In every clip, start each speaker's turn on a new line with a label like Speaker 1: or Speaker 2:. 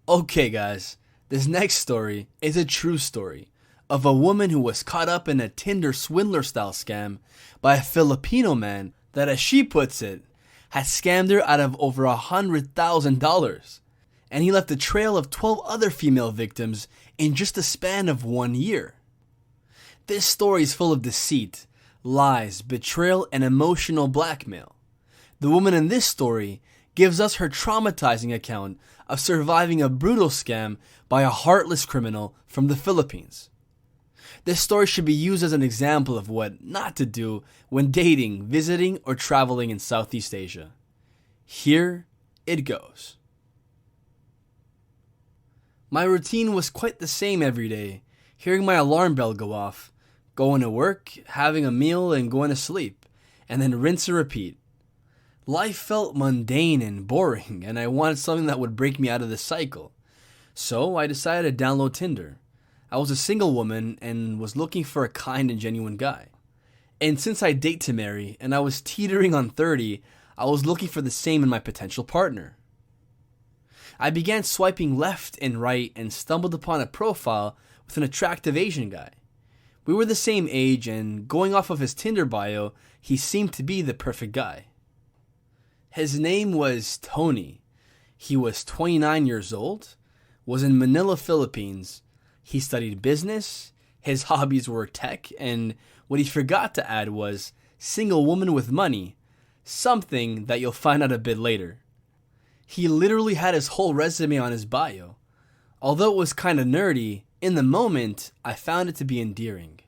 Speaker 1: Okay, guys, this next story is a true story of a woman who was caught up in a Tinder Swindler style scam by a Filipino man that, as she puts it, had scammed her out of over $100,000. And he left a trail of 12 other female victims in just a span of 1 year. This story is full of deceit, lies, betrayal, and emotional blackmail. The woman in this story gives us her traumatizing account of surviving a brutal scam by a heartless criminal from the Philippines. This story should be used as an example of what not to do when dating, visiting, or traveling in Southeast Asia. Here it goes. My routine was quite the same every day, hearing my alarm bell go off, going to work, having a meal, and going to sleep, and then rinse and repeat. Life felt mundane and boring, and I wanted something that would break me out of this cycle. So I decided to download Tinder. I was a single woman and was looking for a kind and genuine guy. And since I date to marry and I was teetering on 30, I was looking for the same in my potential partner. I began swiping left and right and stumbled upon a profile with an attractive Asian guy. We were the same age, and going off of his Tinder bio, he seemed to be the perfect guy. His name was Tony. He was 29 years old, was in Manila, Philippines. He studied business, his hobbies were tech, and what he forgot to add was single woman with money, something that you'll find out a bit later. He literally had his whole resume on his bio. Although it was kind of nerdy, in the moment, I found it to be endearing.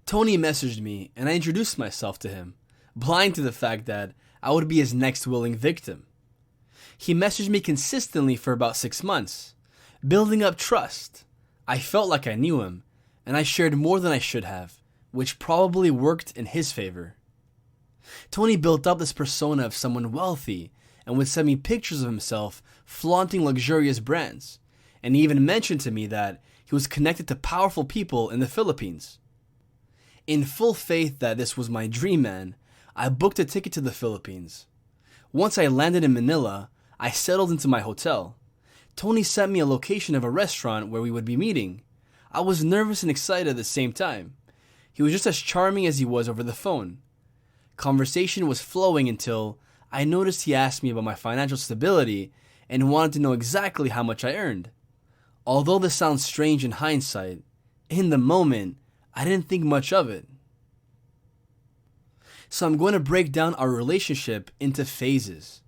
Speaker 1: Tony messaged me, and I introduced myself to him, blind to the fact that I would be his next willing victim. He messaged me consistently for about 6 months, building up trust. I felt like I knew him, and I shared more than I should have, which probably worked in his favor. Tony built up this persona of someone wealthy and would send me pictures of himself flaunting luxurious brands, and he even mentioned to me that he was connected to powerful people in the Philippines. In full faith that this was my dream man, I booked a ticket to the Philippines. Once I landed in Manila, I settled into my hotel. Tony sent me a location of a restaurant where we would be meeting. I was nervous and excited at the same time. He was just as charming as he was over the phone. Conversation was flowing until I noticed he asked me about my financial stability and wanted to know exactly how much I earned. Although this sounds strange in hindsight, in the moment, I didn't think much of it. So I'm going to break down our relationship into phases.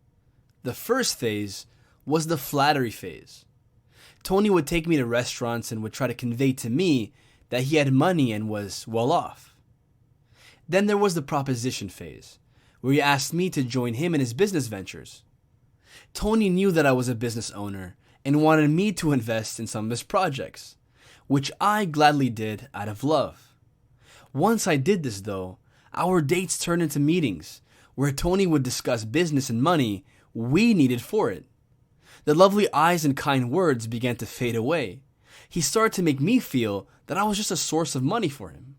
Speaker 1: The first phase was the flattery phase. Tony would take me to restaurants and would try to convey to me that he had money and was well off. Then there was the proposition phase, where he asked me to join him in his business ventures. Tony knew that I was a business owner and wanted me to invest in some of his projects, which I gladly did out of love. Once I did this though, our dates turned into meetings where Tony would discuss business and money we needed for it. The lovely eyes and kind words began to fade away. He started to make me feel that I was just a source of money for him.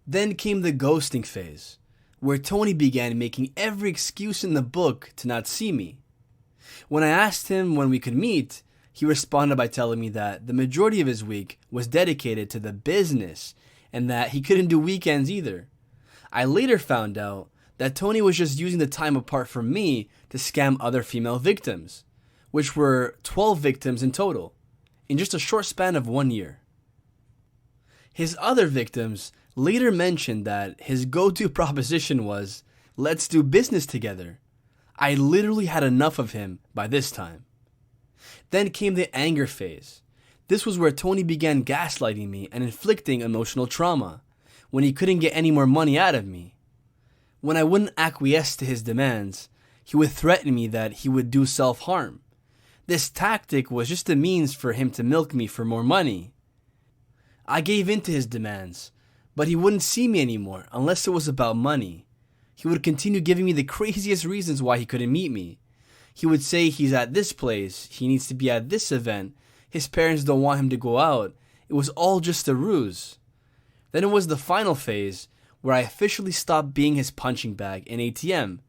Speaker 1: Then came the ghosting phase, where Tony began making every excuse in the book to not see me. When I asked him when we could meet, he responded by telling me that the majority of his week was dedicated to the business and that he couldn't do weekends either. I later found out that Tony was just using the time apart from me to scam other female victims, which were 12 victims in total, in just a short span of 1 year. His other victims later mentioned that his go-to proposition was, "Let's do business together." I literally had enough of him by this time. Then came the anger phase. This was where Tony began gaslighting me and inflicting emotional trauma when he couldn't get any more money out of me. When I wouldn't acquiesce to his demands, he would threaten me that he would do self-harm. This tactic was just a means for him to milk me for more money. I gave in to his demands, but he wouldn't see me anymore unless it was about money. He would continue giving me the craziest reasons why he couldn't meet me. He would say he's at this place, he needs to be at this event, his parents don't want him to go out. It was all just a ruse. Then it was the final phase where I officially stopped being his punching bag and ATM.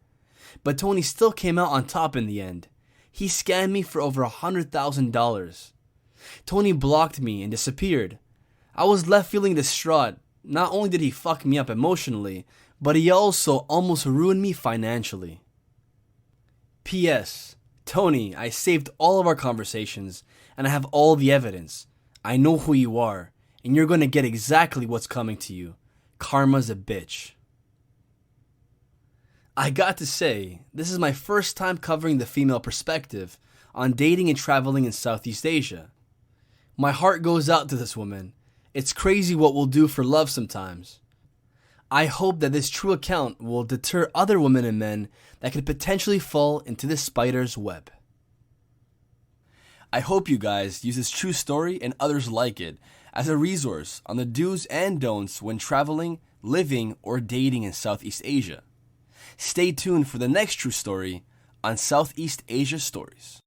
Speaker 1: But Tony still came out on top in the end. He scammed me for over $100,000. Tony blocked me and disappeared. I was left feeling distraught. Not only did he fuck me up emotionally, but he also almost ruined me financially. P.S. Tony, I saved all of our conversations, and I have all the evidence. I know who you are, and you're going to get exactly what's coming to you. Karma's a bitch. I got to say, this is my first time covering the female perspective on dating and traveling in Southeast Asia. My heart goes out to this woman. It's crazy what we'll do for love sometimes. I hope that this true account will deter other women and men that could potentially fall into this spider's web. I hope you guys use this true story and others like it as a resource on the do's and don'ts when traveling, living, or dating in Southeast Asia. Stay tuned for the next true story on Southeast Asia Stories.